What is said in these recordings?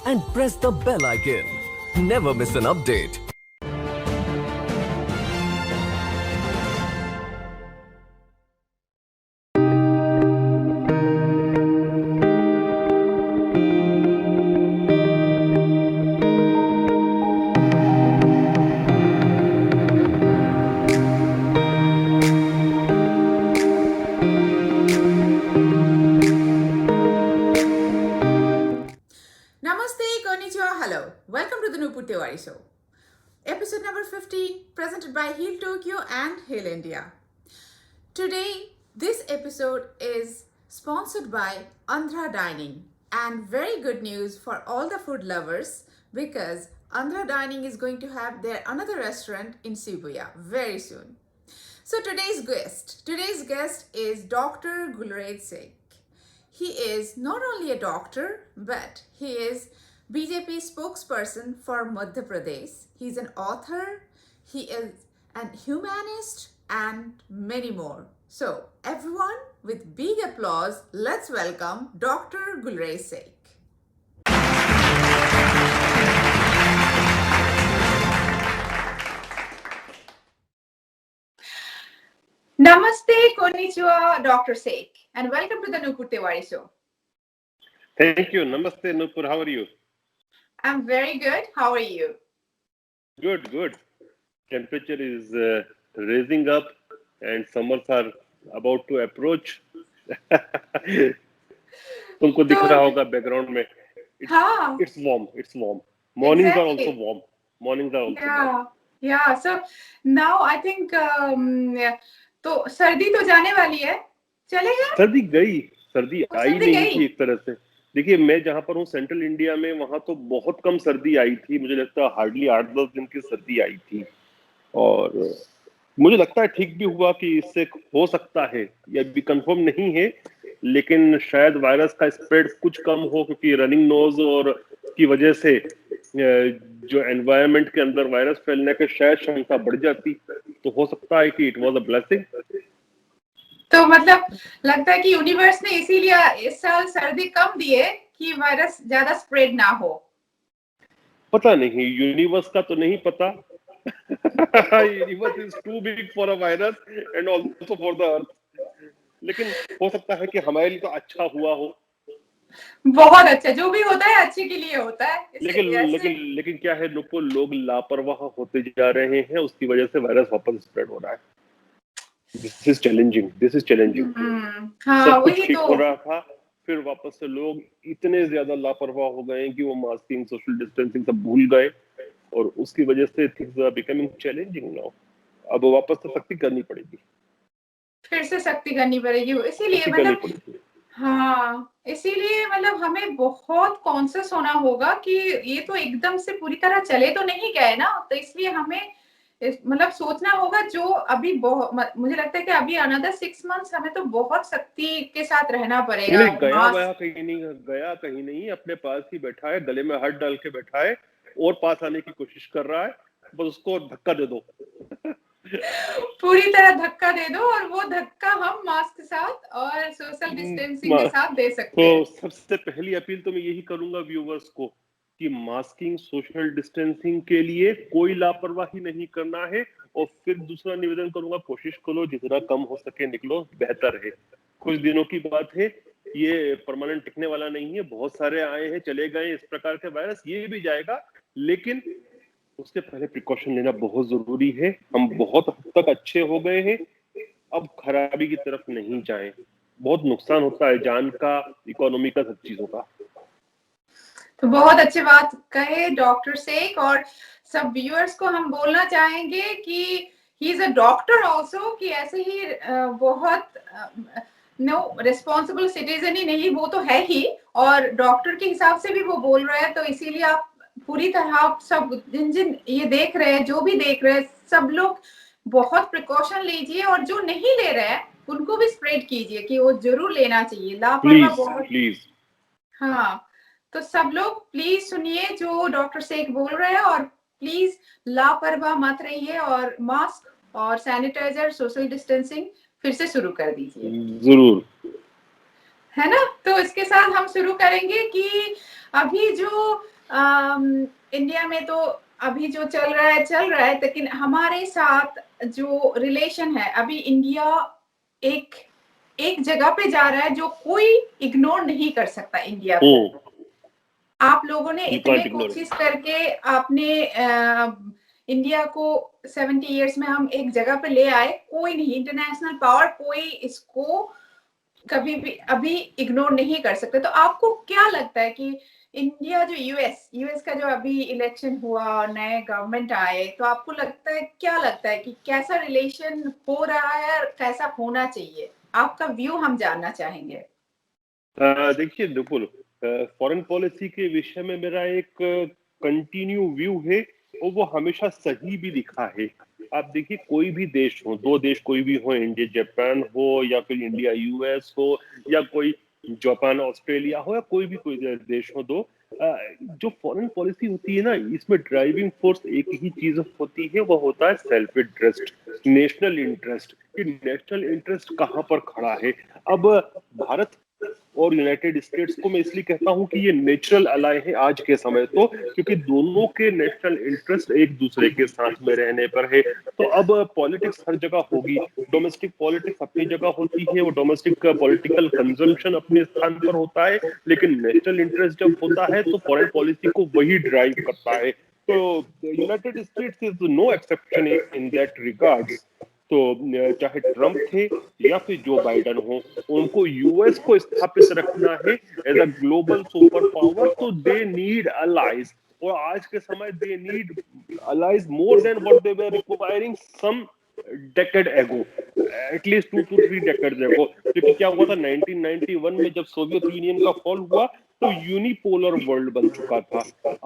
and press the bell icon. Never miss an update. Namaste, konnichiwa, hello. Welcome to the Nupur Tiwari Show. Episode number 50, presented by Heal Tokyo and Heal India. Today, this episode is sponsored by Andhra Dining. And very good news for all the food lovers because Andhra Dining is going to have their another restaurant in Shibuya very soon. So today's guest is Dr. Gulraj Singh. He is not only a doctor, but he is BJP spokesperson for Madhya Pradesh. He's an author, he is an humanist, and many more. So, everyone, with big applause, let's welcome Dr. Gulraj Singh. Namaste, konnichiwa, Dr. Singh, and welcome to the Nupur Tiwari Show. Thank you. Namaste, Nupur. How are you? I'm very good. How are you? Good. Temperature is raising up and summers are about to approach. तुमको दिख रहा होगा background में. It's warm. Mornings are also warm. Yeah. So now I think तो सर्दी तो जाने वाली है. चलेगा? सर्दी आई नहीं थी एक तरह से. देखिए मैं जहां पर हूँ सेंट्रल इंडिया में, वहां तो बहुत कम सर्दी आई थी. मुझे लगता है हार्डली 8-10 दिन की सर्दी आई थी और मुझे लगता है ठीक भी हुआ कि इससे हो सकता है, ये भी कंफर्म नहीं है, लेकिन शायद वायरस का स्प्रेड कुछ कम हो क्योंकि रनिंग नोज और की वजह से जो एनवायरनमेंट के अंदर वायरस फैलने की शायद क्षमता बढ़ जाती, तो हो सकता है कि इट वाज अ ब्लेसिंग. तो मतलब लगता है कि यूनिवर्स ने इसीलिए इस साल सर्दी कम दी है कि वायरस ज्यादा स्प्रेड ना हो. पता नहीं, यूनिवर्स का तो नहीं पता. Universe is too big for a virus and also for the earth. लेकिन हो सकता है कि हमारे लिए तो अच्छा हुआ हो. बहुत अच्छा, जो भी होता है अच्छे के लिए होता है. लेकिन क्या है नुपुर, लोग लापरवाह होते जा रहे हैं, उसकी वजह से वायरस वापस स्प्रेड हो रहा है. This is challenging. सब कुछ ठीक हो रहा था, फिर वापस से लोग इतने ज्यादा लापरवाह हो गए कि वो मास्किंग, सोशल डिस्टेंसिंग सब भूल गए और उसकी वजह से things are becoming challenging now. अब वापस से सख्ती करनी पड़ेगी, इसीलिए मतलब इसीलिए मतलब हमें बहुत कॉन्शियस होना होगा कि ये तो एकदम से पूरी तरह चले तो नहीं गए ना, तो इसलिए हमें मतलब सोचना होगा. जो अभी मुझे लगता है कि अभी अनदर 6 मंथ्स हमें तो बहुत सख्ती के साथ रहना पड़ेगा. गया कहीं नहीं, अपने पास ही बैठा है, गले में हाथ डाल के बैठा है और पास आने की कोशिश कर रहा है. बस उसको धक्का दे दो. पूरी तरह धक्का दे दो और वो धक्का हम मास्क के साथ और सोशल डिस्टेंसिंग के साथ दे सकते हैं. तो सबसे पहली अपील तो मैं यही करूंगा व्यूवर्स को कि मास्किंग, सोशल डिस्टेंसिंग के लिए कोई लापरवाही नहीं करना है. और फिर दूसरा निवेदन करूंगा, कोशिश करो जितना कम हो सके निकलो, बेहतर है. कुछ दिनों की बात है, ये परमानेंट टिकने वाला नहीं है. बहुत सारे आए हैं, चले गए इस प्रकार के वायरस, ये भी जाएगा, लेकिन उसके पहले प्रिकॉशन लेना बहुत जरूरी है. हम बहुत हद तक अच्छे हो गए हैं, अब खराबी की तरफ नहीं जाएं. बहुत नुकसान होता है जान का, इकोनॉमी का, सब चीजों का. तो बहुत अच्छी बात कहे डॉक्टर शेख. और सब व्यूअर्स को हम बोलना चाहेंगे कि he is a doctor also, कि ऐसे ही बहुत नो रिस्पॉन्सिबल सिटीजन ही नहीं, वो तो है ही, और डॉक्टर के हिसाब से भी वो बोल रहा है. तो इसीलिए आप पूरी तरह, आप सब जिन ये देख रहे हैं, जो भी देख रहे हैं, सब लोग बहुत प्रिकॉशन लीजिए और जो नहीं ले रहे हैं उनको भी स्प्रेड कीजिए कि वो जरूर लेना चाहिए. लापरवाह बहुत. हाँ, तो सब लोग प्लीज सुनिए जो डॉक्टर शेख बोल रहे हैं और प्लीज लापरवाह मत रहिए और मास्क और सैनिटाइजर, सोशल डिस्टेंसिंग फिर से शुरू कर दीजिए. जरूर, है ना. तो इसके साथ हम शुरू करेंगे कि अभी जो इंडिया में तो अभी जो चल रहा है, लेकिन हमारे साथ जो रिलेशन है, अभी इंडिया एक जगह पे जा रहा है जो कोई इग्नोर नहीं कर सकता इंडिया को। आप लोगों ने इतने कोशिश करके आपने इंडिया को 70 इयर्स में हम एक जगह पे ले आए, कोई नहीं, इंटरनेशनल पावर कोई इसको कभी भी अभी इग्नोर नहीं कर सकते। तो आपको क्या लगता है कि इंडिया जो यूएस का जो अभी इलेक्शन हुआ और नए गवर्नमेंट आए, तो आपको क्या लगता है कि कैसा रिलेशन हो रहा है और कैसा होना चाहिए? आपका व्यू हम जानना चाहेंगे। देखिए बिल्कुल, फॉरेन पॉलिसी के विषय में मेरा एक कंटिन्यू व्यू है और वो हमेशा सही भी दिखा है। आप देखिए, कोई भी देश हो, दो देश कोई भी हो, इंडिया जापान हो या फिर इंडिया यूएस हो या कोई जापान ऑस्ट्रेलिया हो या कोई देश हो, जो फॉरेन पॉलिसी होती है ना, इसमें ड्राइविंग फोर्स एक ही चीज होती है, वो होता है सेल्फ इंटरेस्ट, नेशनल इंटरेस्ट। कि नेशनल इंटरेस्ट कहाँ पर खड़ा है। अब भारत और यूनाइटेड स्टेट्स को मैं इसलिए कहता हूं कि ये नेचुरल अलाय है आज के समय, तो क्योंकि दोनों के नेशनल इंटरेस्ट एक दूसरे के साथ में रहने पर है। तो अब पॉलिटिक्स हर जगह होगी, डोमेस्टिक पॉलिटिक्स अपनी जगह होती है, वो डोमेस्टिक पॉलिटिकल कंजम्पशन अपने स्थान पर होता है, लेकिन नेशनल इंटरेस्ट जब होता है तो फॉरेन पॉलिसी को वही ड्राइव करता है। तो United States is no exception in that regards. तो चाहे ट्रंप थे या फिर जो बाइडन हो, उनको यूएस को स्थापित रखना है as a global super power, तो दे नीड अलाइज। और आज के समय they need allies more than what they were requiring some decade ago, at least 2 to 3 decades ago. क्योंकि क्या हुआ था 1991 में जब सोवियत यूनियन का फॉल हुआ तो यूनिपोलर वर्ल्ड बन चुका था।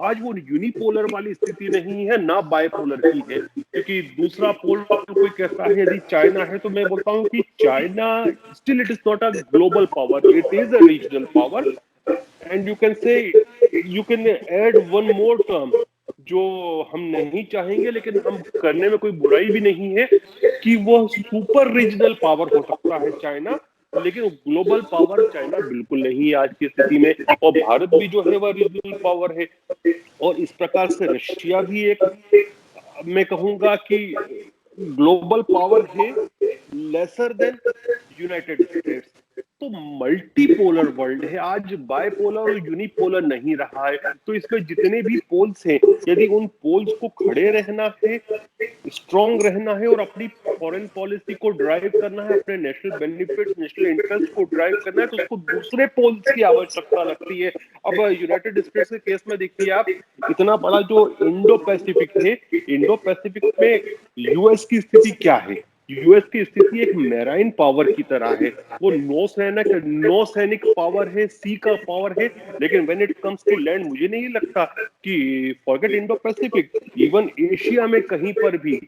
आज वो यूनिपोलर वाली स्थिति नहीं है, ना बायपोलर की है। क्योंकि दूसरा पोल कोई कहता है यदि चाइना है, तो मैं बोलता हूँ कि China still it is not a global power, it is a regional power. And you can add one more term जो हम नहीं चाहेंगे लेकिन हम करने में कोई बुराई भी नहीं है, कि वो सुपर रीजनल पावर हो सकता है चाइना, लेकिन ग्लोबल पावर चाइना बिल्कुल नहीं है आज की स्थिति में। और भारत भी जो है वह रीजनल पावर है, और इस प्रकार से रशिया भी एक, मैं कहूंगा कि ग्लोबल पावर है, लेसर देन यूनाइटेड स्टेट्स। तो मल्टीपोलर वर्ल्ड है आज, बायपोलर और यूनिपोलर नहीं रहा है। तो इसमें जितने भी पोल्स हैं, यदि उन पोल्स को खड़े रहना है, स्ट्रॉन्ग रहना है और अपनी फॉरेन पॉलिसी को ड्राइव करना है, अपने नेशनल बेनिफिट्स, नेशनल इंटरेस्ट को ड्राइव करना है, तो उसको दूसरे पोल्स की आवश्यकता लगती है। अब यूनाइटेड स्टेट्स के केस में देखिए आप, इतना बड़ा जो इंडो पैसिफिक है, इंडो पैसिफिक में यूएस की स्थिति क्या है? यूएस की स्थिति एक मैराइन पावर की तरह है। वो नौ सैनिक पावर है, सी का पावर है, लेकिन when it comes to land, मुझे नहीं लगता कि forget Indo Pacific, even Asia में कहीं पर भी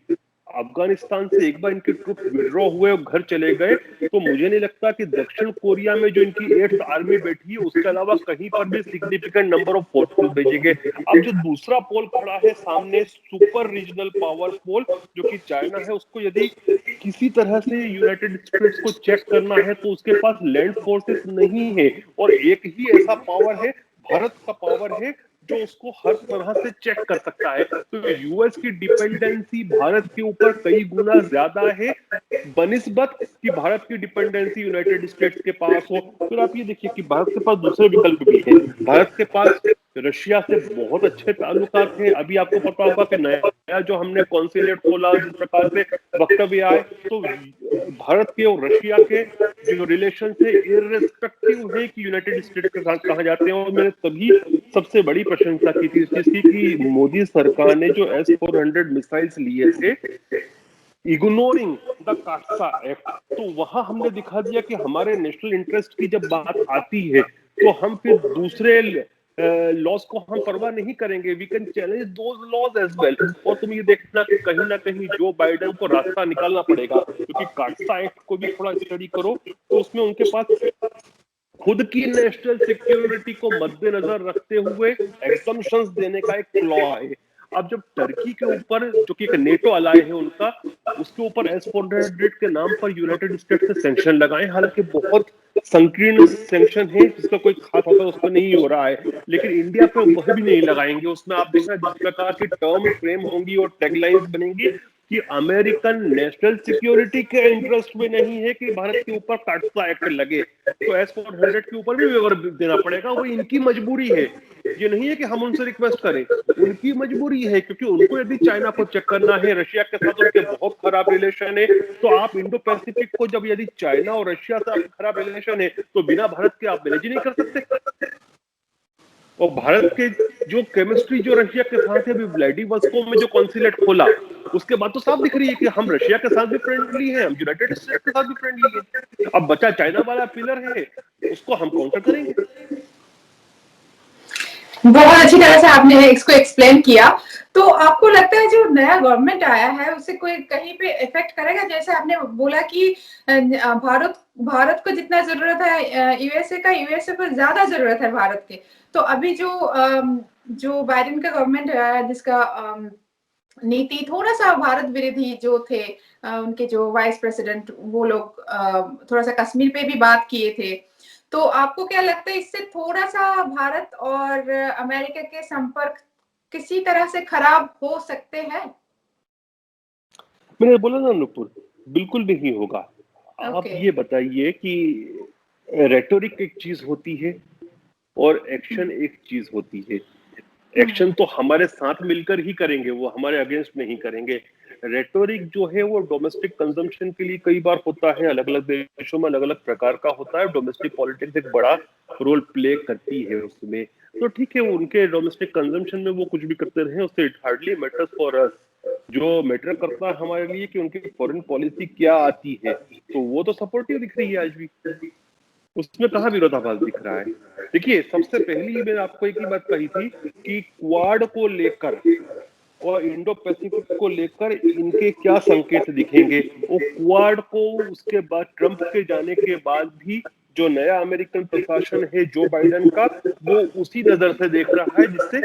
अफगानिस्तान से एक बार इनके ट्रुप विड्रॉ हुए और घर चले गए, तो मुझे नहीं लगता कि दक्षिण कोरिया में जो इनकी 8th आर्मी बैठी है उसके अलावा कहीं पर भी सिग्निफिकेंट नंबर ऑफ फोर्सेस भेजेंगे। अब जो दूसरा पोल खड़ा है सामने, सुपर रीजनल पावर पोल, जो कि चाइना है, उसको यदि किसी तरह से यूनाइटेड स्टेट्स को चेक करना है तो उसके पास लैंड फोर्सेस नहीं है, और एक ही ऐसा पावर है, भारत का पावर है, जो उसको हर तरह से चेक कर सकता है। तो यूएस की डिपेंडेंसी भारत के ऊपर कई गुना ज्यादा है बनिस्बत कि भारत की डिपेंडेंसी यूनाइटेड स्टेट्स के पास हो। फिर आप ये देखिए कि भारत के पास दूसरे विकल्प भी हैं। भारत के पास रशिया से बहुत अच्छे ताल्लुकात हैं। अभी आपको पता होगा कि नया जो हमने कॉन्सुलेट खोला, जिस प्रकार से वक्तव्य आए, तो भारत के और रशिया के जो रिलेशन है इररिस्पेक्टिव है कि यूनाइटेड स्टेट्स के साथ कहा जाते हैं। और मैंने तभी सबसे बड़ी प्रशंसा की थी इस चीज की कि मोदी सरकार ने जो S-400 मिसाइल्स लिए थे, इग्नोरिंग द काटसा एक्ट, तो वहां हमने दिखा दिया कि हमारे नेशनल इंटरेस्ट की जब बात आती है तो हम फिर दूसरे लॉज को हम परवाह नहीं करेंगे, we can challenge those laws as well. और तुम ये देखना कि कहीं ना कहीं जो बाइडेन को रास्ता निकालना पड़ेगा, क्योंकि काटसा एक्ट को भी थोड़ा स्टडी करो तो उसमें उनके पास खुद की नेशनल सिक्योरिटी को मद्देनजर रखते हुए एग्जम्पशंस देने का एक क्लॉ है। अब जब टर्की के ऊपर, जो कि एक नेटो अलाय है उनका, उसके ऊपर S-400 के नाम पर यूनाइटेड स्टेट से सैंक्शन लगाए, हालांकि बहुत संकीर्ण सैंक्शन है जिसका कोई खास असर उस पर नहीं हो रहा है, लेकिन इंडिया पे वह भी नहीं लगाएंगे। उसमें आप देखना जिस प्रकार की टर्म फ्रेम होंगी और टैगलाइंस बनेंगी कि अमेरिकन नेशनल सिक्योरिटी के इंटरेस्ट में नहीं है कि भारत के ऊपर काटसा एक्ट लगे, तो S-400 के ऊपर भी वेवर देना पड़ेगा। वो इनकी मजबूरी है, ये नहीं है कि हम उनसे रिक्वेस्ट करें, उनकी मजबूरी है, क्योंकि उनको यदि चाइना को चेक करना है, रशिया के साथ उनके बहुत खराब रिलेशन है, तो आप इंडो पैसिफिक को जब यदि चाइना और रशिया से आपके खराब रिलेशन है तो बिना भारत के आप मैनेज ही नहीं कर सकते। और भारत के जो केमिस्ट्री जो रशिया के साथ है, अभी व्लादिवोस्तोक में जो कॉन्सुलेट खोला, उसके बाद तो साफ दिख रही है कि हम रशिया के साथ भी फ्रेंडली हैं, हम यूनाइटेड स्टेट्स के साथ भी फ्रेंडली हैं। अब बचा चाइना वाला पिलर है, उसको हम काउंटर करेंगे। बहुत अच्छी तरह से आपने इसको एक्सप्लेन किया। तो आपको लगता है जो नया गवर्नमेंट आया है उससे कोई कहीं पे इफेक्ट करेगा? जैसे आपने बोला कि भारत को जितना जरूरत है यूएसए को ज्यादा जरूरत है भारत के। तो अभी जो बाइडेन का गवर्नमेंट है जिसका नीति थोड़ा सा भारत विरोधी जो थे, उनके जो वाइस प्रेसिडेंट वो लोग थोड़ा सा कश्मीर पे भी बात किए थे। तो आपको क्या लगता है इससे थोड़ा सा भारत और अमेरिका के संपर्क किसी तरह से खराब हो सकते हैं? मैंने बोला ना नुपुर, बिल्कुल नहीं होगा। आप Okay. ये बताइए कि रेटोरिक एक चीज होती है और एक्शन एक चीज होती है। एक्शन तो हमारे साथ मिलकर ही करेंगे, वो हमारे अगेंस्ट नहीं करेंगे। रेटोरिक जो है वो डोमेस्टिक कंजम्पशन के लिए कई बार होता है, अलग अलग देशों में अलग अलग प्रकार का होता है। डोमेस्टिक पॉलिटिक्स एक बड़ा रोल प्ले करती है उसमें, तो ठीक है, उनके डोमेस्टिक कंजम्पशन में वो कुछ भी करते रहे, उससे it hardly matters for us. जो मैटर करता है हमारे लिए कि उनकी फॉरेन पॉलिसी क्या आती है, तो वो तो सपोर्टिव दिख रही है आज भी, उसमें कहाँ विरोधाभास दिख रहा है। देखिए, सबसे पहली मैंने आपको एक ही बात कही थी कि क्वाड को लेकर और इंडो पैसिफिक को लेकर इनके क्या संकेत दिखेंगे। वो क्वाड को उसके बाद ट्रंप के जाने के बाद भी जो नया अमेरिकन प्रशासन है जो बाइडेन का, वो उसी नजर से देख रहा है जिससे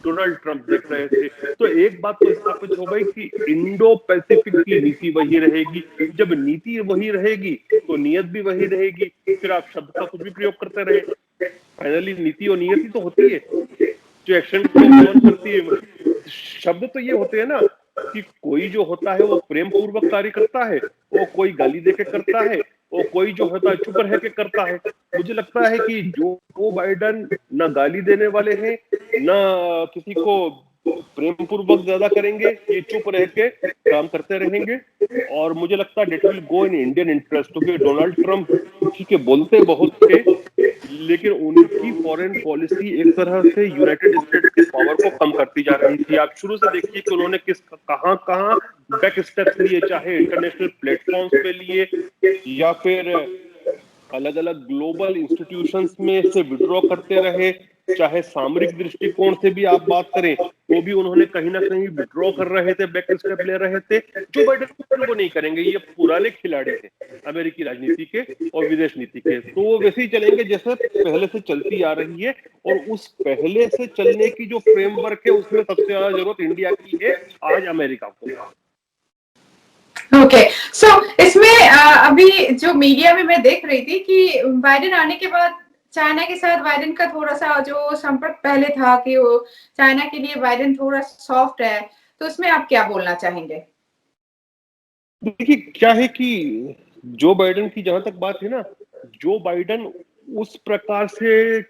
डोनाल्ड ट्रंप देख रहे थे। तो एक बात तो स्थापित हो गई कि इंडो पैसिफिक की नीति वही रहेगी। जब नीति वही रहेगी तो नियत भी वही रहेगी, फिर आप शब्द का कुछ भी प्रयोग करते रहे, फाइनली नीति और नियत ही तो होती है जो एक्शन को गवर्न करती है। शब्द तो ये होते हैं ना कि कोई जो होता है वो प्रेम पूर्वक कार्य करता है, वो कोई गाली देके करता है, वो कोई जो होता है चुप रह के करता है। मुझे लगता है कि जो बाइडेन ना गाली देने वाले हैं, ना किसी को प्रेम पूर्वक ज्यादा करेंगे, ये चुप रह के काम करते रहेंगे। और मुझे लगता है that will go in Indian interest, क्योंकि डोनाल्ड ट्रंप ठीक है बोलते बहुत थे, लेकिन उनकी फॉरेन पॉलिसी एक तरह से यूनाइटेड स्टेट्स की पावर को कम करती जा रही थी। आप शुरू से देखिए कि उन्होंने कहां बैक स्टेप्स लिए, चाहे इंटरनेशनल प्लेटफॉर्म्स पे लिए या फिर अलग अलग ग्लोबल इंस्टीट्यूशंस में से विड्रॉ करते रहे, चाहे सामरिक दृष्टिकोण से भी आप बात करें तो भी उन्होंने कहीं ना कहीं विड्रॉ कर रहे थे, बैक स्टेप ले रहे थे। जो बाइडेन वो नहीं करेंगे, ये पुराने खिलाड़ी थे अमेरिकी राजनीति के और विदेश नीति के, तो वो वैसे ही चलेंगे जैसे पहले से चलती आ रही है। और उस पहले से चलने की जो फ्रेमवर्क है उसमें सबसे ज्यादा जरूरत इंडिया की है आज अमेरिका को। ओके, सो इसमें अभी जो मीडिया में मैं देख रही थी कि बाइडेन आने के बाद चाइना के साथ बाइडेन का थोड़ा सा जो संपर्क पहले था कि वो चाइना के लिए बाइडेन थोड़ा सॉफ्ट है, तो उसमें आप क्या बोलना चाहेंगे? देखिए क्या है कि जो बाइडेन की जहां तक बात है ना, जो बाइडेन उस प्रकार से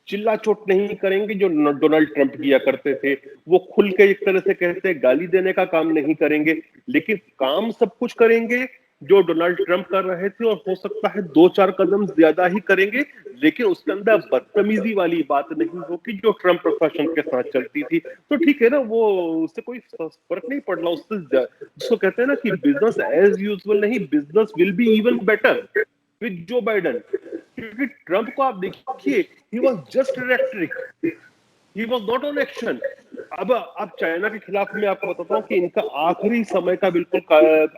चिल्ला चोट नहीं करेंगे जो डोनाल्ड ट्रंप किया करते थे। वो खुल के एक तरह से कहते हैं, गाली देने का काम नहीं करेंगे, लेकिन काम सब कुछ करेंगे जो डोनाल्ड ट्रंप कर रहे थे, और हो सकता है 2-4 कदम ज्यादा ही करेंगे, लेकिन उसके अंदर बदतमीजी वाली बात नहीं होगी जो ट्रंप प्रशासन के साथ चलती थी। तो ठीक है ना, वो उससे कोई फर्क नहीं पड़ रहा। उससे जिसको कहते हैं ना कि बिजनेस एज यूजुअल नहीं, business will be even better with Joe Biden. क्योंकि ट्रंप को आप देखिए, he was just rhetoric, he was not on action। अब आप चाइना के खिलाफ मैं आपको बताता हूँ कि इनका आखिरी समय का बिल्कुल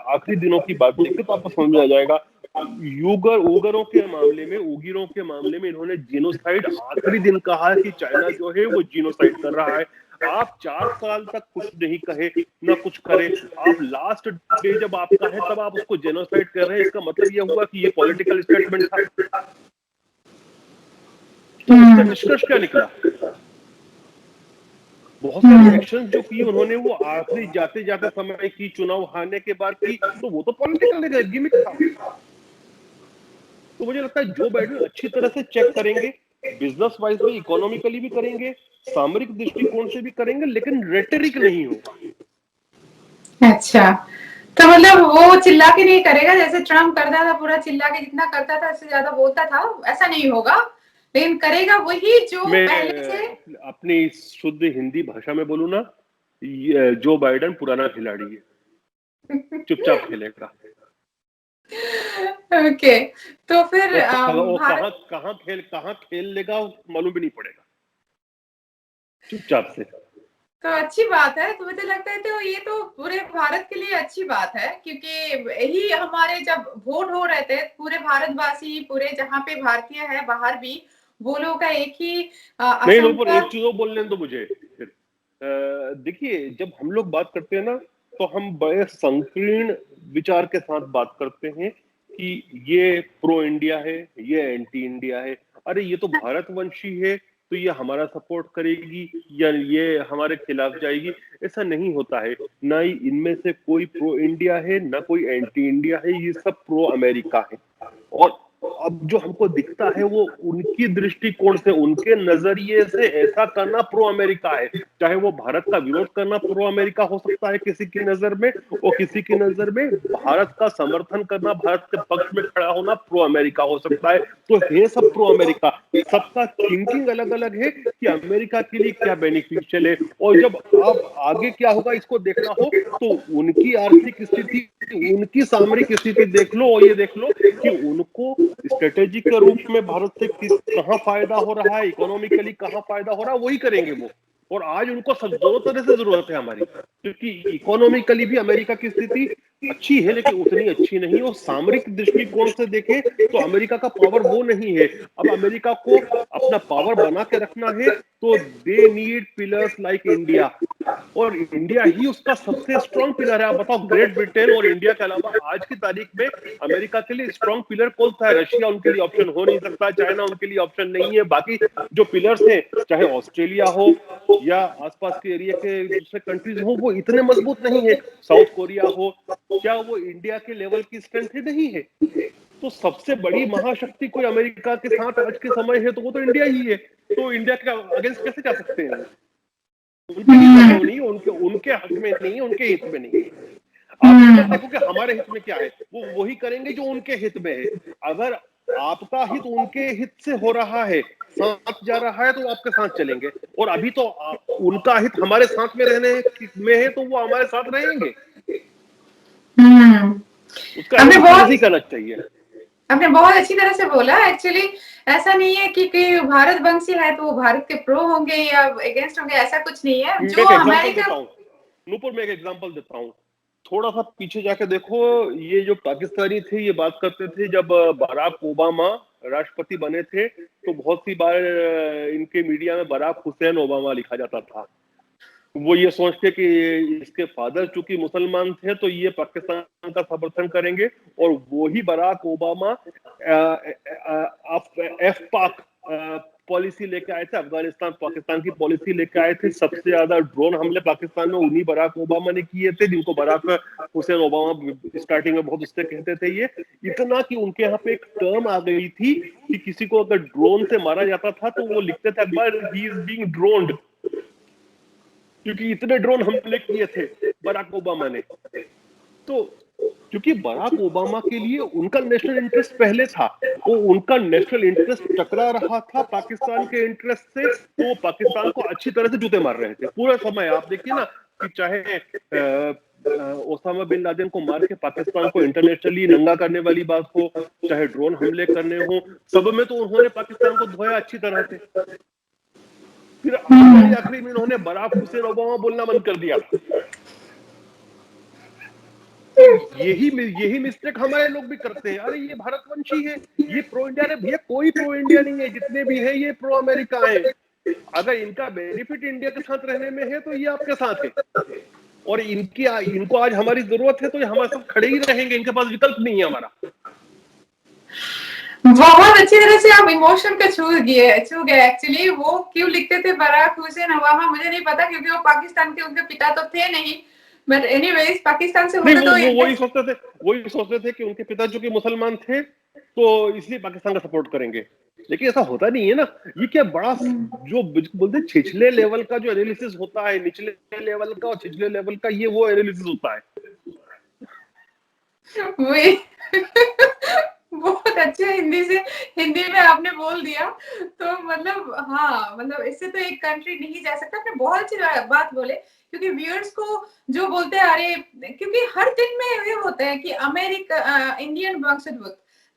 आखिरी दिनों की बात देखिए तो आपको समझ में आ जाएगा। उगरों के मामले में, उगिरों के मामले में इन्होंने जीनोसाइड आखिरी दिन कहा कि चाइना जो है वो जीनोसाइड कर रहा है। आप 4 साल तक कुछ नहीं कहे, ना कुछ करे, आप लास्ट डे जब आपका है तब आप उसको जेनोसाइड कर रहे हैं। इसका मतलब यह हुआ कि ये पॉलिटिकल स्टेटमेंट था। तो इसका निष्कर्ष क्या निकला? बहुत सारी एक्शन जो की उन्होंने वो आखिरी जाते जाते समय की, चुनाव हारने के बाद की, तो वो तो पॉलिटिकल गिमिक था। तो मुझे लगता है जो बाइडेन अच्छी तरह से चेक करेंगे, बिजनेस वाइज भी, इकोनॉमिकली भी करेंगे, सामरिक दृष्टिकोण से भी करेंगे, लेकिन रेटरिक नहीं होगा। अच्छा, तो मतलब वो चिल्ला के नहीं करेगा जैसे ट्रम्प करता था, पूरा चिल्ला के जितना करता था उससे ज्यादा बोलता था, ऐसा नहीं होगा, लेकिन करेगा वही जो पहले से। मैं अपनी शुद्ध हिंदी भाषा में बोलूं ना, जो बाइडेन पुराना खिलाड़ी है, चुपचाप खेलेगा। ओके, तो फिर वो भारत कहाँ खेल लेगा मालूम भी नहीं पड़ेगा, चुपचाप से। तो अच्छी बात है, तो मुझे लगता है तो ये तो पूरे भारत के लिए अच्छी बात है, क्योंकि यही हमारे जब वोट हो रहे थे, पूरे भारतवासी, पूरे जहाँ पे भारतीय है बाहर भी, वो लोग का एक ही नहीं नूपुर, आशंका। एक चीज और बोलने दो मुझे फिर। देखिए, जब हम लोग बात करते हैं ना, तो हम बड़े संकीर्ण विचार के साथ बात करते हैं कि ये प्रो इंडिया है, ये एंटी इंडिया है। अरे ये तो भारतवंशी है, तो ये हमारा सपोर्ट करेगी या ये हमारे खिलाफ जाएगी। ऐसा नहीं होता है। ना ही इनमें से कोई प्रो इंडिया है, ना कोई एंटी इंडिया है, ये सब प्रो अमेरिका है। और अब जो हमको दिखता है वो उनकी दृष्टिकोण से, उनके नजरिए से ऐसा करना प्रो अमेरिका है। चाहे वो भारत का विरोध करना प्रो अमेरिका हो सकता है किसी की नजर में, और किसी की नजर में भारत का समर्थन करना, भारत के पक्ष में खड़ा होना प्रो अमेरिका हो सकता है। तो है सब प्रो अमेरिका, सबका थिंकिंग अलग अलग है कि अमेरिका के लिए क्या बेनिफिशियल है। और जब आप आगे क्या होगा इसको देखना हो, तो उनकी आर्थिक स्थिति, उनकी सामरिक स्थिति देख लो, और ये देख लो कि उनको स्ट्रेटेजी के रूप में भारत से कहां फायदा हो रहा है, इकोनॉमिकली कहां फायदा हो रहा है, वही करेंगे वो। और आज उनको सब दोनों तरह से जरूरत है हमारी, क्योंकि इकोनॉमिकली भी अमेरिका की स्थिति अच्छी है, लेकिन उतनी अच्छी नहीं। और सामरिक दृष्टिकोण से देखें तो अमेरिका का पावर वो नहीं है। अब अमेरिका को अपना पावर बना के रखना है, तो they need pillars like India, और इंडिया ही उसका सबसे स्ट्रॉन्ग पिलर है। आप बताओ, ग्रेट ब्रिटेन और इंडिया के अलावा आज की तारीख में अमेरिका के लिए स्ट्रॉन्ग पिलर कौन सा है? रशिया उनके लिए ऑप्शन हो नहीं सकता, चाइना उनके लिए ऑप्शन नहीं है। बाकी जो पिलर्स हैं, चाहे ऑस्ट्रेलिया हो या आसपास के एरिया के दूसरे कंट्रीज हो, वो इतने मजबूत नहीं है। साउथ कोरिया हो, क्या वो इंडिया के लेवल की स्ट्रेंथ है? नहीं है। तो सबसे बड़ी महाशक्ति कोई अमेरिका के साथ आज के समय है तो वो तो इंडिया ही है। तो इंडिया के अगेंस्ट कैसे जा सकते हैं? उनके लिए संभव नहीं है, उनके उनके हक में नहीं है, उनके हित में नहीं है। आप ये मत देखो कि हमारे हित में क्या है, वो वही करेंगे जो उनके हित में है। अगर आपका हित उनके हित से हो रहा है, साथ जा रहा है, तो आपके साथ चलेंगे। और अभी तो उनका हित हमारे साथ में रहने में है, तो वो हमारे साथ रहेंगे। उसका नहीं करना चाहिए। आपने बहुत अच्छी तरह से बोला। एक्चुअली ऐसा नहीं है कि भारत वंशी है तो वो भारत के प्रो होंगे या अगेंस्ट होंगे, ऐसा कुछ नहीं है। जो अमेरिका, नूपुर मैं एक एग्जांपल देता हूँ। थोड़ा सा पीछे जाके देखो, ये जो पाकिस्तानी थे ये बात करते थे, जब बराक ओबामा राष्ट्रपति बने थे, तो बहुत सी बार इनके मीडिया में बराक हुसैन ओबामा लिखा जाता था। वो ये सोच के कि इसके फादर चूंकि मुसलमान थे तो ये पाकिस्तान का समर्थन करेंगे, और वो ही बराक ओबामा एफ पाक पॉलिसी लेके आए थे, अफगानिस्तान पाकिस्तान की पॉलिसी लेके आए थे। सबसे ज्यादा ड्रोन हमले पाकिस्तान में उन्हीं बराक ओबामा ने किए थे, जिनको बराक हुसैन ओबामा स्टार्टिंग में बहुत उससे कहते थे। ये इतना कि उनके यहाँ पे एक टर्म आ गई थी कि किसी को अगर ड्रोन से मारा जाता था तो वो लिखते थे अकबर ही इज बीइंग ड्रोन्ड, क्योंकि इतने ड्रोन हमले किए थे बराक ओबामा ने। तो क्योंकि बराक ओबामा के लिए उनका नेशनल इंटरेस्ट पहले था, वो उनका नेशनल इंटरेस्ट टकरा रहा था पाकिस्तान के इंटरेस्ट से, तो वो पाकिस्तान को अच्छी तरह से जूते मार रहे थे पूरे समय। आप देखिए ना कि चाहे ओसामा बिन लादेन को मार के पाकिस्तान को इंटरनेशनली नंगा करने वाली बात हो, चाहे ड्रोन हमले करने हो, सब में तो उन्होंने पाकिस्तान को धोया अच्छी तरह से। फिर आखिरी में उन्होंने बराक हुसैन ओबामा बोलना बंद कर दिया था। यही मिस्टेक हमारे लोग भी करते हैं। अरे ये भारतवंशी है, ये प्रो इंडिया है। भैया कोई प्रो इंडिया नहीं है, जितने भी है ये प्रो अमेरिका है। अगर इनका बेनिफिट इंडिया के साथ रहने में है तो ये आपके साथ है, और इनको आज हमारी जरूरत है तो ये हमारे साथ खड़े ही रहेंगे, इनके पास विकल्प नहीं है हमारा। बहुत अच्छी तरह से आप इमोशन को छू गए। एक्चुअली वो क्यों लिखते थे बराक हुसैन ओबामा, मुझे नहीं पता, क्योंकि वो पाकिस्तान के उनके पिता तो थे नहीं, बट एनीवेज पाकिस्तान से होते तो वही सोचते थे कि उनके पिता जो कि मुसलमान थे तो इसलिए पाकिस्तान का सपोर्ट करेंगे, लेकिन ऐसा होता नहीं है ना। ये क्या बड़ा जो बोलते हैं छिछले लेवल का जो एनालिसिस होता है, निचले लेवल का और छिछले लेवल का, ये वो एनालिसिस होता है। वही बहुत अच्छे हिंदी में आपने बोल दिया। तो मतलब हाँ, मतलब इससे तो एक कंट्री नहीं जा सकता। आपने बहुत अच्छी बात बोले, क्योंकि व्यूअर्स को जो बोलते हैं, अरे क्योंकि हर दिन में ये होता है कि अमेरिका इंडियन वंशज,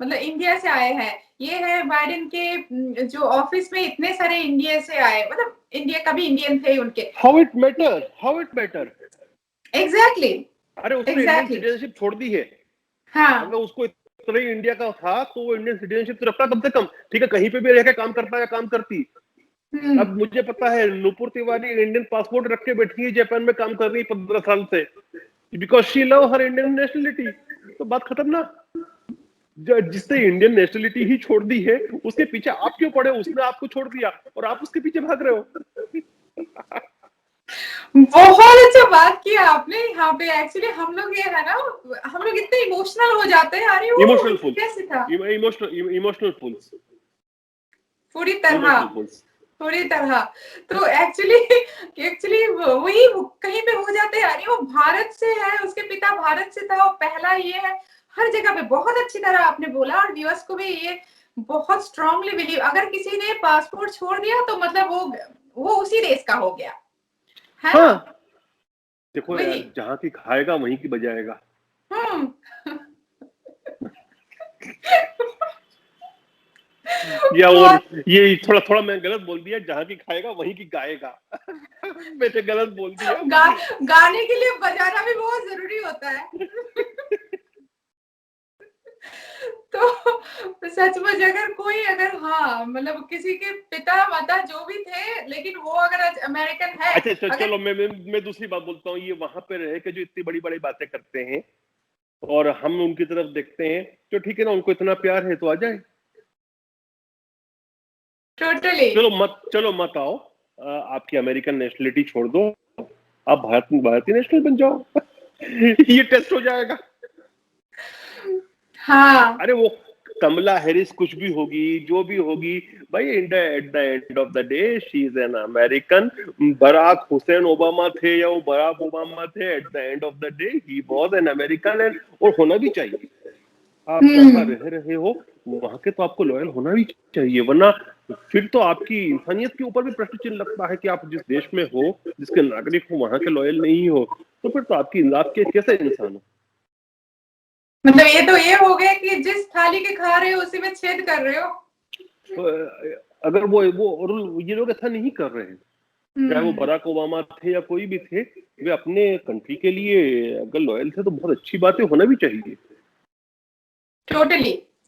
मतलब इंडिया से आए हैं, ये है बाइडेन के जो ऑफिस में इतने सारे इंडिया से आए, मतलब इंडिया का भी इंडियन थे उनके। How it matter exactly. अरे उसने इंडियन सिटीजनशिप छोड़ दी है। हाँ, अगर उसको इतना ही इंडिया का था तो वो इंडियन सिटीजनशिप तो रखता कम से कम। ठीक है, कहीं पे भी रहकर काम करता या काम करती। अब मुझे पता है नुपुर तिवारी इंडियन पासपोर्ट रख के बैठी है, जापान में काम कर रही है 15 साल से, because she love her Indian nationality. तो बात खत्म ना। जिसने इंडियन नेशनलिटी ही छोड़ दी है उसके पीछे आप क्यों पड़े? उसने आपको छोड़ दिया और आप उसके पीछे भाग रहे हो। बहुत अच्छा बात किया आपने यहाँ पे। एक्चुअली हम लोग ये है ना, हम लोग इतने इमोशनल हो जाते हैं। अरे वो कैसे था, इमोशनल फूल्स पूरी तरह। तो एक्चुअली वही कहीं पे हो जाते हैं। अरे वो भारत से है, उसके पिता भारत से था, वो पहला ये है। हर जगह पे बहुत अच्छी तरह आपने बोला, और व्यूअर्स को भी ये बहुत स्ट्रांगली बिलीव, अगर किसी ने पासपोर्ट छोड़ दिया तो मतलब वो उसी देश का हो गया है। हाँ। देखो यार, जहाँ की खाएगा वहीं की बजाएगा। या और ये थोड़ा मैं गलत बोल दिया, जहाँ की खाएगा वहीं की गाएगा। मैंने गलत बोल दिया। गाने के लिए बजाना भी बहुत जरूरी होता है। तो सच में अगर हाँ, मतलब किसी के पिता माता जो भी थे, लेकिन वो अगर अमेरिकन है। अच्छा चलो मैं दूसरी बात बोलता हूँ। ये वहां पे रह के जो इतनी बड़ी बड़ी बातें करते हैं और हम उनकी तरफ देखते हैं, तो ठीक है ना, उनको इतना प्यार है तो आ जाए। टोटली। चलो मत आओ, आपकी अमेरिकन नेशनलिटी छोड़ दो, आप भारतीय नेशनल बन जाओ। ये टेस्ट हो जाएगा। हाँ। अरे वो कमला हैरिस कुछ भी होगी, जो भी होगी भाई, at the end of the day she is an American. Barack Hussein Obama थे या वो बराक ओबामा थे, at the end of the day he was an American, and और होना भी चाहिए। आप जहाँ रह रहे हो वहां के तो आपको लॉयल होना भी चाहिए, वरना फिर तो आपकी इंसानियत के ऊपर भी प्रश्न चिन्ह लगता है कि आप जिस देश में हो, जिसके नागरिक हो, वहां के लॉयल नहीं हो, तो फिर तो आपके कैसे इंसान हो। मतलब ये हो गया कि जिस थाली के खा रहे हो उसी में छेद कर रहे हो। तो अगर वो और ये लोग ऐसा नहीं कर रहे हैं, चाहे वो बराक ओबामा थे या कोई भी थे, वे अपने कंट्री के लिए अगर लॉयल थे तो बहुत अच्छी बात है, होना भी चाहिए।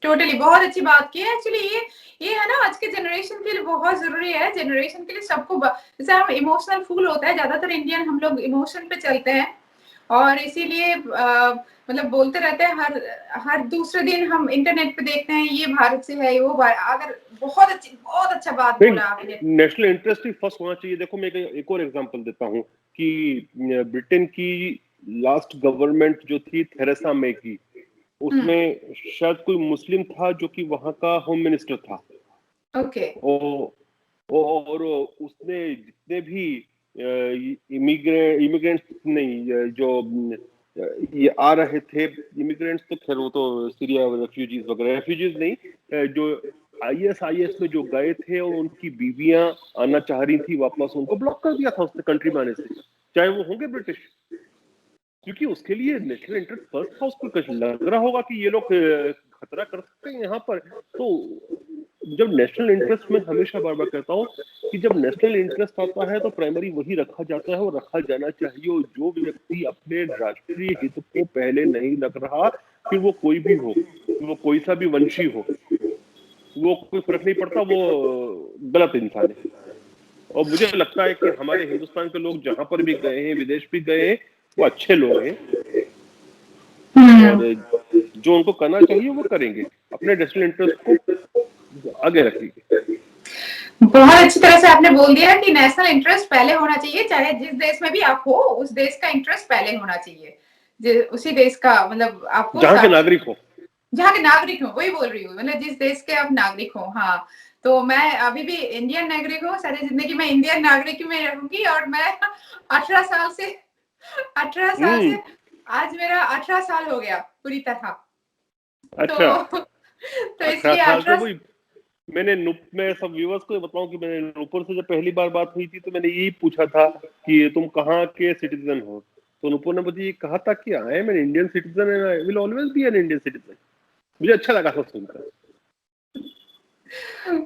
टोटली बहुत अच्छी बात की है। एक्चुअली ये है ना, आज के जनरेशन के लिए बहुत जरूरी है। जनरेशन के लिए सबको, जैसे हम इमोशनल फूल होता है, ज्यादातर इंडियन हम लोग इमोशन पे चलते हैं, और इसीलिए मतलब बोलते रहते हैं। हर दूसरे दिन हम इंटरनेट पे देखते हैं, ये भारत से है, वो अगर बहुत अच्छा बात बोला आपने। नेशनल इंटरेस्ट ही फर्स्ट होना चाहिए। देखो मैं एक और एग्जांपल देता हूँ कि ब्रिटेन की लास्ट गवर्नमेंट जो थी थेरेसा मे की, उसमें शायद कोई मुस्लिम था जो कि वहां का होम मिनिस्टर था। ओके। और उसने जितने भी इमिग्रेंट्स नहीं, जो ये आ रहे थे इमिग्रेंट्स, तो खैर वो तो सीरिया रेफ्यूजीज नहीं, जो आईएस में जो गए थे और उनकी बीवियां आना चाह रही थी वापस, उनको ब्लॉक कर दिया था उसने कंट्री में आने से, चाहे वो होंगे ब्रिटिश, क्योंकि उसके लिए नेशनल इंटरेस्ट फर्स्ट था। उसको लग रहा होगा कि ये लोग खतरा कर सकते हैं यहाँ पर, तो जब नेशनल इंटरेस्ट में हमेशा बार बार कहता हूँ कि जब नेशनल इंटरेस्ट आता है तो प्राइमरी वही रखा जाता है और रखा जाना चाहिए, और जो व्यक्ति अपने राष्ट्रीय हित को पहले नहीं रख रहा, फिर वो कोई भी हो, वो कोई सा भी वंशी हो, वो कोई फर्क नहीं पड़ता, वो गलत इंसान है। और मुझे लगता है कि हमारे हिंदुस्तान के लोग जहां पर भी गए हैं, विदेश भी गए हैं, वो अच्छे लोग हैं और जो उनको करना चाहिए वो करेंगे, अपने नेशनल इंटरेस्ट को आगे रखेंगे। बहुत अच्छी तरह से आपने बोल दिया कि नेशनल इंटरेस्ट पहले होना चाहिए, चाहे जिस देश में भी आप हो उस देश का इंटरेस्ट पहले होना चाहिए, उसी देश का, मतलब आपको जहाँ के नागरिक हो, वही बोल रही हूँ, मतलब जिस देश के आप नागरिक हो। हाँ, तो मैं अभी भी इंडियन नागरिक हूँ, सारी जिंदगी मैं इंडियन नागरिक में रहूंगी, और मैं 18 साल से आज मेरा 18 साल हो गया पूरी तरह। अच्छा। तो इसलिए 18 मैं सब व्यूअर्स को बताऊं कि मैंने नूपुर से जब पहली बार बात हुई थी तो मैंने यही पूछा था कि तुम कहाँ के सिटीजन हो, तो नूपुर ने मुझे ये कहा था कि I am an Indian citizen and I will always be an Indian citizen. मुझे अच्छा लगा था सुनकर।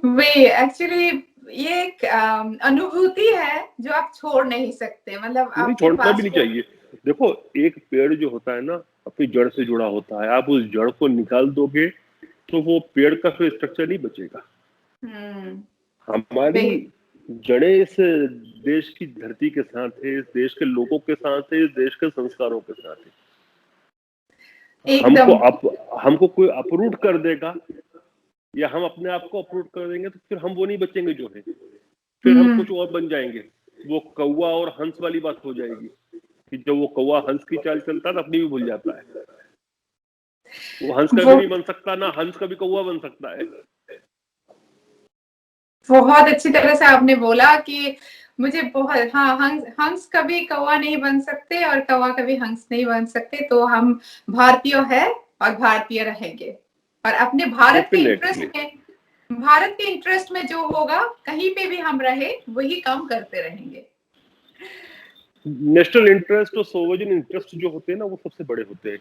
वे एक्चुअली ये एक अनुभूति है जो आप छोड़ नहीं सकते, मतलब आप छोड़ना भी नहीं चाहिए। देखो, एक पेड़ जो होता है ना अपनी जड़ से जुड़ा होता है, आप उस जड़ को निकाल दोगे तो वो पेड़ का फिर स्ट्रक्चर नहीं बचेगा। हमारी जड़ें इस देश की धरती के साथ है, इस देश के लोगों के साथ है, इस देश के संस्कारों के साथ है। हमको कोई अपरूट कर देगा या हम अपने आप को अपरूट कर देंगे तो फिर हम वो नहीं बचेंगे जो है, फिर हम कुछ और बन जाएंगे। वो कौवा और हंस वाली बात हो जाएगी कि जब वो कौवा हंस की चाल चलता है तो अपनी भी भूल जाता है। वो हंस का भी नहीं बन सकता, ना हंस का भी कौवा बन सकता है। बहुत अच्छी तरह से आपने बोला कि मुझे बहुत, हाँ, हंस कभी कौवा नहीं बन सकते और कौवा कभी हंस नहीं बन सकते। तो हम भारतीय है और भारतीय रहेंगे, और अपने भारत के इंटरेस्ट में जो होगा, कहीं पे भी हम रहे वही काम करते रहेंगे। नेशनल इंटरेस्ट और सोवरेन इंटरेस्ट जो होते हैं ना, वो सबसे बड़े होते हैं।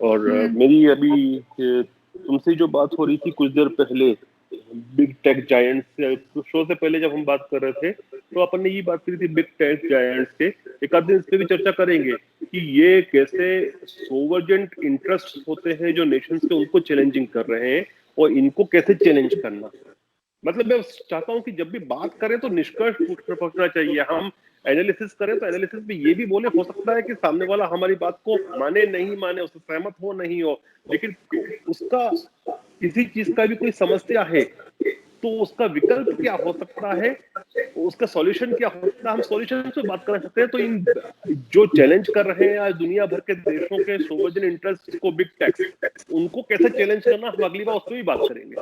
और मेरी अभी तुमसे जो बात हो रही थी कुछ देर पहले बिग टेक जायंट्स शो से पहले जब हम बात कर रहे थे तो अपन ने ये बात करी थी बिग टेक जायंट्स के। एक आध दिन इस पे भी चर्चा करेंगे कि ये कैसे सोवरेन इंटरेस्ट होते हैं जो नेशंस के, उनको चैलेंजिंग कर रहे हैं और इनको कैसे चैलेंज करना। मतलब मैं चाहता हूं कि जब भी बात करें तो निष्कर्ष पहुंचना चाहिए। हम एनालिसिस करें तो एनालिसिस में ये भी बोले, हो सकता है कि सामने वाला हमारी बात को माने नहीं माने, उससे सहमत हो नहीं हो, लेकिन उसका किसी चीज का भी कोई समस्या है तो उसका विकल्प क्या हो सकता है, उसका सॉल्यूशन क्या हो सकता है, हम सॉल्यूशन से बात कर सकते हैं। तो इन जो चैलेंज कर रहे हैं आज दुनिया भर के देशों के सोवरेन इंटरेस्ट को, बिग टेक्स, उनको कैसे चैलेंज करना, हम अगली बार उस पर भी बात करेंगे।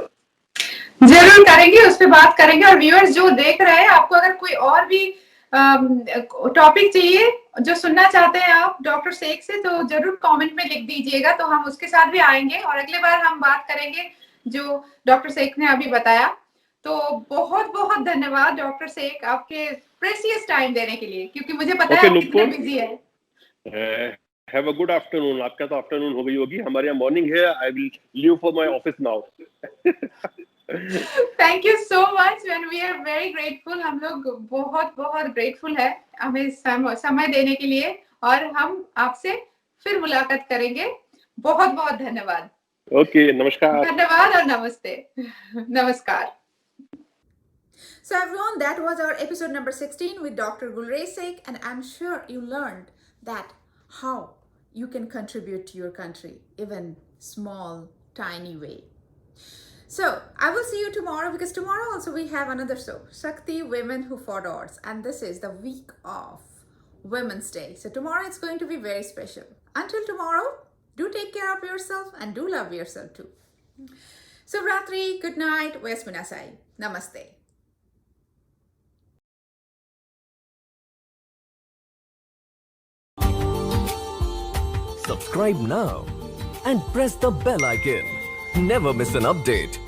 जरूर करेंगे, उस पर बात करेंगे। और व्यूअर्स जो देख रहे हैं, आपको अगर कोई और भी टॉपिक चाहिए जो सुनना चाहते हैं आप डॉक्टर शेख से, तो जरूर कमेंट में लिख दीजिएगा, तो हम उसके साथ भी आएंगे और अगले बार हम बात करेंगे जो डॉक्टर शेख ने अभी बताया। तो बहुत बहुत धन्यवाद डॉक्टर शेख आपके प्रेशियस टाइम देने के लिए, क्योंकि मुझे पता है आप कितने बिजी है। Have a good afternoon. आपका तो आफ्टरनून हो गई होगी, हमारे यहाँ मॉर्निंग है। I will leave for my office now. Thank you so much and we are very grateful. हम लोग बहुत बहुत grateful है हमें समय देने के लिए, और हम आपसे फिर मुलाकात करेंगे। बहुत बहुत धन्यवाद। Okay, नमस्कार। धन्यवाद और नमस्ते। नमस्कार। So everyone, that was our episode number 16 with Dr. Gulrez Sheikh, and I'm sure you learned that how you can contribute to your country, even small, tiny way. So I will see you tomorrow, because tomorrow also we have another show, Shakti Women Who Fought Odds, and this is the week of Women's Day. So tomorrow it's going to be very special. Until tomorrow, do take care of yourself and do love yourself too. So Ratri, good night, Vesminasai, namaste. Subscribe now and press the bell icon. Never miss an update.